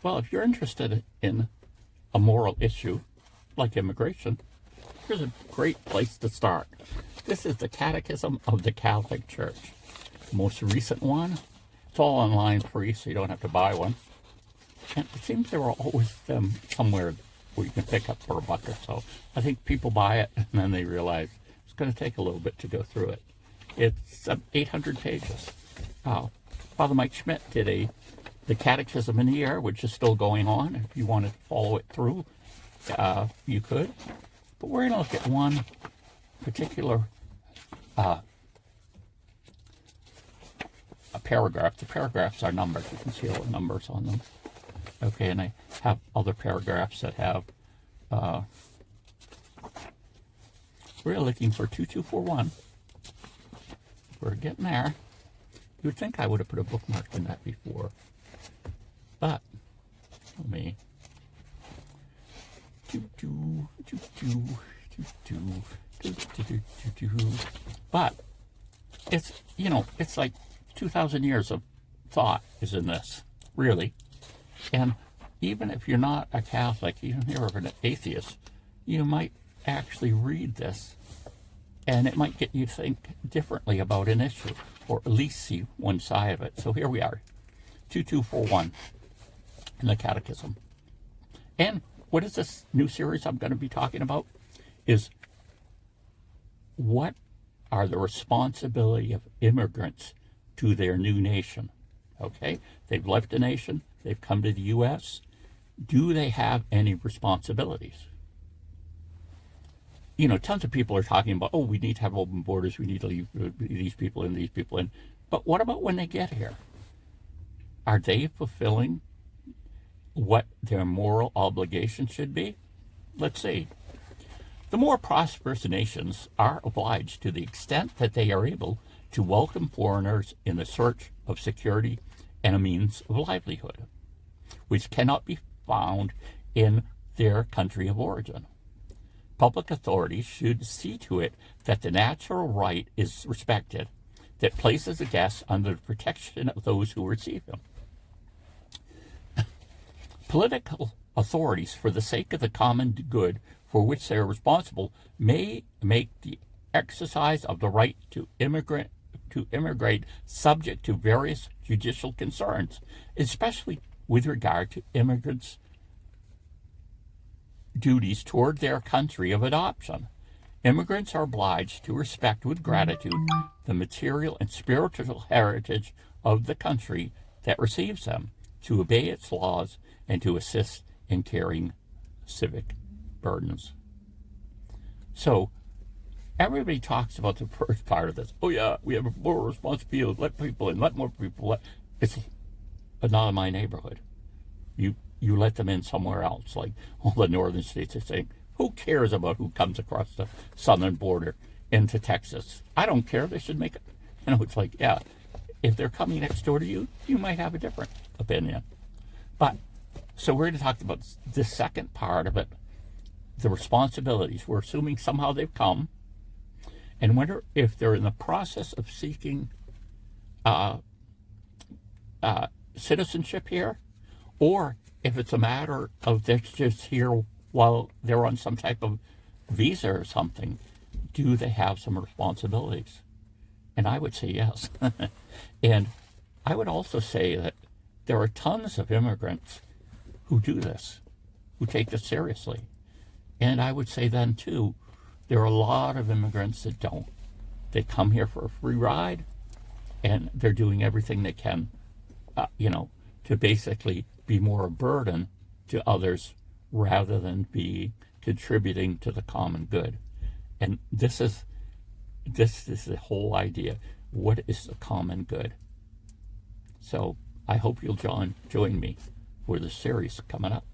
Well, if you're interested in a moral issue like immigration, here's a great place to start. This is the Catechism of the Catholic Church. The most recent one. It's all online free, so you don't have to buy one. And it seems there are always them somewhere where you can pick up for $1 or so. I think people buy it and then they realize it's going to take a little bit to go through it. It's 800 pages. Father Mike Schmidt did the Catechism in the Air, which is still going on. If you wanted to follow it through, you could. But we're going to look at one particular a paragraph. The paragraphs are numbered. You can see all the numbers on them. Okay, and I have other paragraphs that have, we're looking for 2241. We're getting there. You would think I would have put a bookmark in that before. But, let me, but, it's, it's like 2,000 years of thought is in this, really. And even if you're not a Catholic, even if you're an atheist, you might actually read this, and it might get you to think differently about an issue, or at least see one side of it. So here we are, 2241 in the Catechism. And what is this new series I'm going to be talking about? Is what are the responsibility of immigrants to their new nation? Okay, they've left a nation, they've come to the U.S. Do they have any responsibilities? Tons of people are talking about, we need to have open borders, we need to leave these people in. But what about when they get here? Are they fulfilling what their moral obligation should be? Let's see. The more prosperous nations are obliged, to the extent that they are able, to welcome foreigners in the search of security and a means of livelihood, which cannot be found in their country of origin. Public authorities should see to it that the natural right is respected, that places a guest under the protection of those who receive him. Political authorities, for the sake of the common good for which they are responsible, may make the exercise of the right to immigrate subject to various judicial concerns, especially with regard to immigrants' duties toward their country of adoption. Immigrants are obliged to respect with gratitude the material and spiritual heritage of the country that receives them, to obey its laws, and to assist in carrying civic burdens. So, everybody talks about the first part of this. Oh yeah, we have a moral responsibility. Let people in. Let more people. It's not in my neighborhood. You let them in somewhere else. Like all the northern states are saying, who cares about who comes across the southern border into Texas? I don't care. They should make it. It's like, yeah, if they're coming next door to you, you might have a different opinion. But, so we're going to talk about the second part of it, the responsibilities. We're assuming somehow they've come, and wonder if they're in the process of seeking citizenship here, or if it's a matter of they're just here while they're on some type of visa or something. Do they have some responsibilities? And I would say yes. And I would also say that there are tons of immigrants who do this, who take this seriously. And I would say then, too, there are a lot of immigrants that don't. They come here for a free ride, and they're doing everything they can, to basically be more a burden to others rather than be contributing to the common good. And this is the whole idea. What is the common good? So I hope you'll join me for the series coming up.